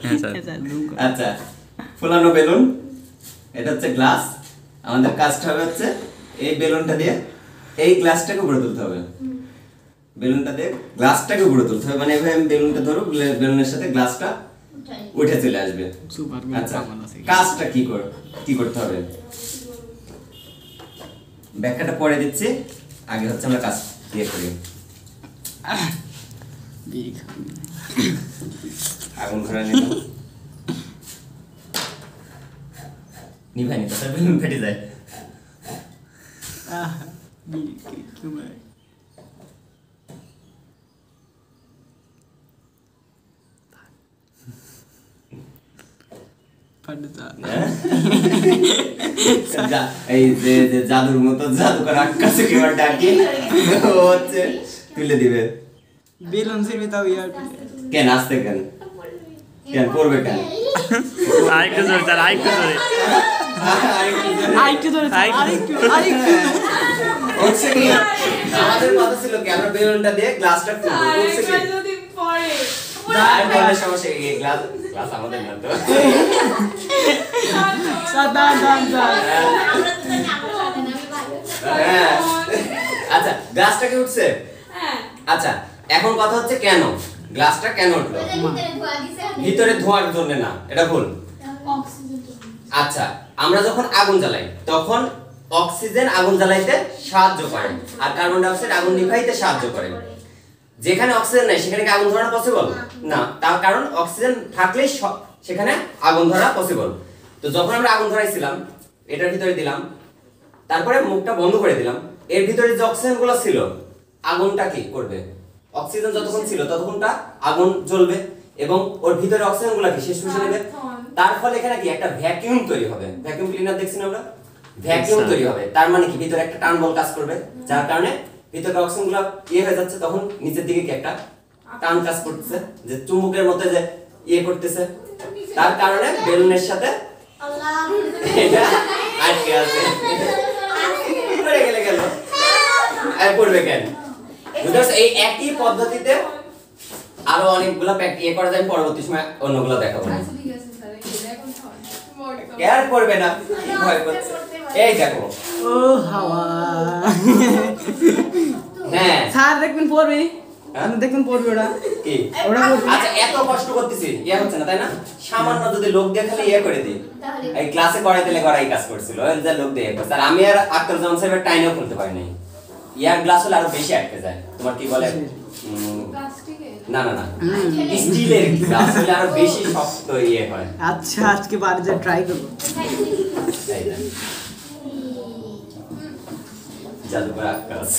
হ্যাঁ স্যার। আচ্ছা, ফুলানো বেলুন, এটা হচ্ছে গ্লাস। আমাদের কাজটা হবে হচ্ছে এই বেলুনটা দিয়ে এই গ্লাসটাকে উপরে তুলতে হবে। বেলুনটা দিয়ে গ্লাসটাকে উপরে তুলতে হবে, মানে এভাবে আমি বেলুনটা ধরো, বেলুনের সাথে গ্লাসটা উঠে চলে আসবে। আচ্ছা, কাজটা কি করতে হবে ব্যাখ্যাটা পরে দিচ্ছি, আগে হচ্ছে আমরা কাজ দিয়ে করি। আগুন ধরে নিলাম, নিভাইনি তো বেলুন ফেটে যায়। এই যে জাদুর মতো জাদুকর আকাশে কেউ ডাকি হচ্ছে তুলে দিবে বেলুন ছিড়বে তাও ইয়ার কেন আসতে কেন পড়বে কেন আরেকটু জোরে স্যার, আরেকটু জোরে, আরেকটু ধরে আরেকটু হচ্ছে কি আমাদের কথা ছিল কি আমরা বেলুনটা দিয়ে গ্লাসটা খুলবো, হচ্ছে কি যদি পড়ে আর বলে সমস্যা কি গ্লাস আমাদের না তো সাদা দাদা হ্যাঁ। আচ্ছা, গ্লাসটা কি উঠছে? হ্যাঁ। আচ্ছা, এখন কথা হচ্ছে কেন গ্লাসটা কেন উঠলো? ভিতরে ধোঁয়ার জন্য না, এটা ভুল। আচ্ছা, আমরা যখন আগুন জ্বালাই তখন অক্সিজেন আগুন জ্বালাইতে সাহায্য করে আর কার্বন ডাই অক্সাইড আগুন নিভাইতে সাহায্য করে। যেখানে অক্সিজেন নাই সেখানে কি আগুন ধরানো পসিবল না, তার কারণ অক্সিজেন থাকলেই সেখানে আগুন ধরা পসিবল। তো যখন আমরা আগুন ধরাইছিলাম এটার ভিতরে দিলাম, তারপরে মুখটা বন্ধ করে দিলাম, এর ভিতরে যে অক্সিজেন গুলো ছিল আগুনটা কি করবে? অক্সিজেন যতক্ষণ ছিল ততক্ষণটা আগুন জ্বলবে এবং ওর ভিতরে অক্সিজেন গুলো কি শেষ শুষে নেবে। তার ফলে এখানে কি একটা ভ্যাকুয়াম তৈরি হবে। ভ্যাকুয়াম ক্লিনার দেখছি না আমরা, ভ্যাকুয়াম তৈরি হবে। তার মানে কি ভিতরে একটা টান বল কাজ করবে, যার কারণে ভিতরে অক্সিজেন গুলো হয়ে যাচ্ছে, তখন নিচের দিকে কি একটা টান কাজ করতেছে, যে চুম্বকের মতো যে করতেছে, তার কারণে বেলুনের সাথে এটা আটকে আছে। পড়ে গেল আর পড়বে কেন? এই একই পদ্ধতিতে আরো অনেকগুলো করা যায়, পরবর্তী সময় অন্যগুলো দেখাবো। কেয়ার করবে না, কি ভয় করছে? এই দেখো, ও হাওয়া হ্যাঁ স্যার দেখবেন পড়বে, দেখবেন পড়বে ওরা কি ওরা পড়বে। আচ্ছা, এত কষ্ট করতেছি হচ্ছে না তাই না? সামান্য যদি লোক দিয়ে খালি করে দিই, এই ক্লাসে করাই দিলে করাই কাজ করছিল, যে লোক দিয়ে করছে। আর আমি আর আক্তার জামান সাহেবের টাইনেও খুলতে পারি নাই। ইয়ার গ্লাস হলে আরো বেশি আটকে যায়। তোমার কি বলে? না না না, স্টিলের গ্লাস হলে আরো বেশি শক্ত হয়। আচ্ছা, আজকে বাড়িতে ট্রাই করব। জাদুকর আকাশ